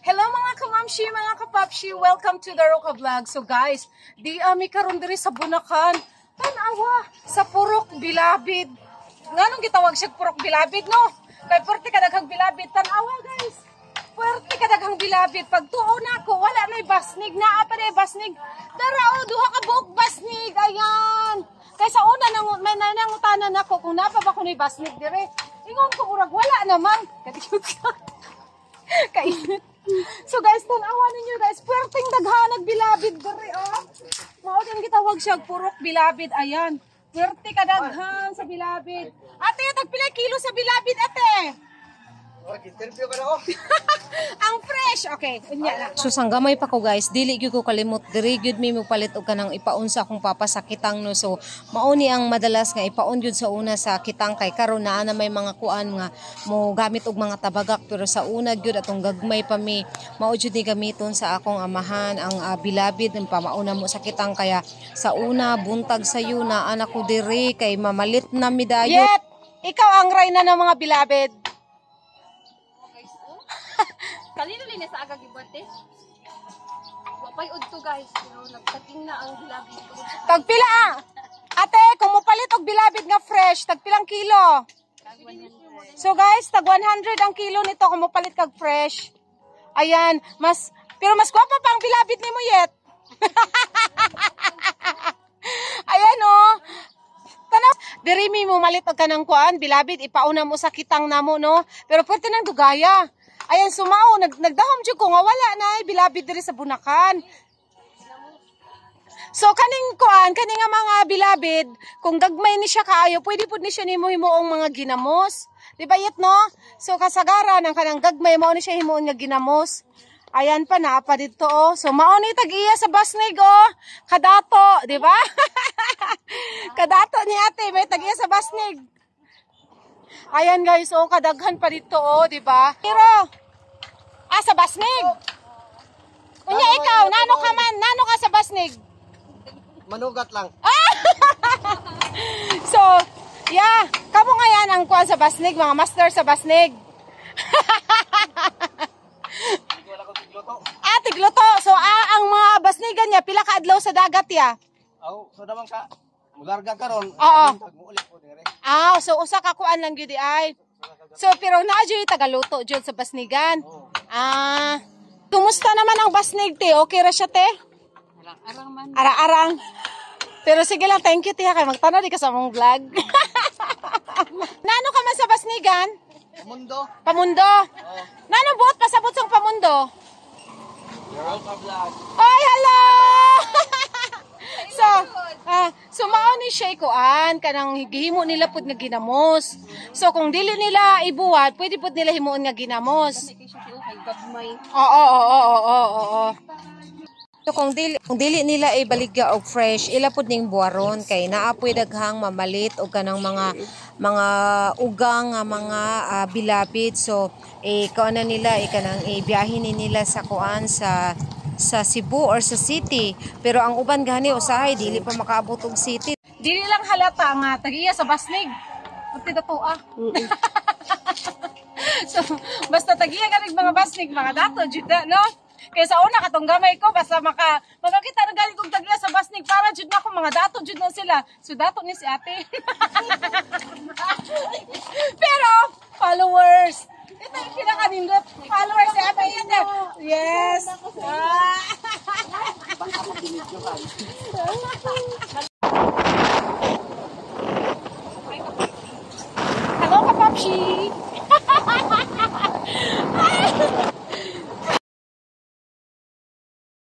Hello mga kamamshi, mga kapapshi, welcome to the Roca Vlog. So guys, di ami karon diri sa Bunakan. Tanawa sa Purok Bilabid. Nganong gitawag siya Purok Bilabid no? Kay perti kadaghang bilabid. Tanawa guys. Perti kadaghang bilabid. Pag tuo nako wala nay basnig, naa pa nay basnig. Dara duha ka buok basnig. Ayan. Kay sa una nang may nangutanan nako kung napa ba ko nay basnig dire. Ingon ko murag wala naman. Kadiyot ka. Kainit. So guys, tanawa ninyo guys, puwerteng daghanag bilabid diri oh. Mao din gitawag siya Purok Bilabid. Ayan. Puwerte kadaghan sa bilabid. Ate, tagpila kilo sa bilabid ate? Interview ka na ako. Ang fresh. Okay, unya na. So sanggamay pa ko guys, dili gyud ko kalimot diri gyud mi palit og kanang ipaon sa akong papa sa kitang no. So mao ni ang madalas nga ipaon gyud sa una sa kitang kay karon naa na may mga kuan nga mo gamit og mga tabagak pero sa una gyud atong gagmay pa mi mao gyud ni gamiton sa akong amahan ang bilabid ng pamauna mo sa kitang kaya sa una buntag sayo na anak ko diri kay mamalit na mi dayo. Yep. Ikaw ang reyna ng mga bilabid. Kanino linis sa aga gibuhat eh? Wapay udto guys, pero nagtating na ang bilabid. Tagpila ate, kung mopalit og bilabid nga fresh, tagpilang kilo? So guys, tag 100 ang kilo nito kung mopalit kag fresh. Ayan, pero mas gwapa pa ang bilabid nimo yet. Ayan oh. Tanaw, diri mi mo malit og kanang kuan, bilabid ipauna mo sa kitang namo no. Pero pwede nang dugaya. Ayan, sumao, nagdahom dyan ko nga wala na bilabid diri sa Bunakan. So, kaning kuan, kaning nga mga bilabid, kung gagmay ni siya kaayo, pwede po ni siya himuong mga ginamos. Di ba yet, no? So, kasagaran, ang kanang gagmay, mao ni siya himuon nga ginamos. Ayan pa, naapa dito, oh. So, mao ni tag-iya sa basnig, oh. Kadato, di ba? Kadato ni ate, may tag-iya sa basnig. Ayan guys, oh, kadaghan pa dito, oh, di ba? Pero, sa basnig. Unya ikaw, nano ka man, nano ka sa basnig? Manugat lang. So, yeah, kamo nga yan ang kuha sa basnig, mga master sa basnig. Tigluto. So, ang mga basnigan niya, pila ka adlaw sa dagat ya? So naman ka. Mularga karon. Oo. So usa ka kuan lang gyud ay. So pero naa gyud tagaluto gyud sa basnigan. Kumusta naman ang basnig te? Okay ra siya te? Arang man. Arang. Pero sige lang, thank you te kay magtanaw di ka sa mong vlog. Nano ka man sa basnigan? Pamundo. Nano buot pasabot sang Pamundo? Ay, hello. So mao ni siya kuan kanang gihimo nila pud nga ginamos. So kung dili nila ibuhat, pwede pud nila himuon nga ginamos. Oo. So kung dili nila ibaligya og fresh, ila pud ning buwaron kay naa pud daghang mamalit og kanang mga ugang nga mga bilabid. So kuan na nila kanang ibiyahin nila sa kuan sa Cebu or sa city, pero ang uban gani usahay dili pa makaabot og city. Dili lang halata nga tagiya sa basnig. Pati datoa. So basta tagiya ganig mga basnig, mga dato jud no. Kaya sa una katong gamay ko basta makakita na galing kong tagiya sa basnig para jud na ko mga dato jud na sila. So dato ni si ate. Pero followers ito yung pinakanindot. Followers si ate yan. Yes. Hello kapapshi.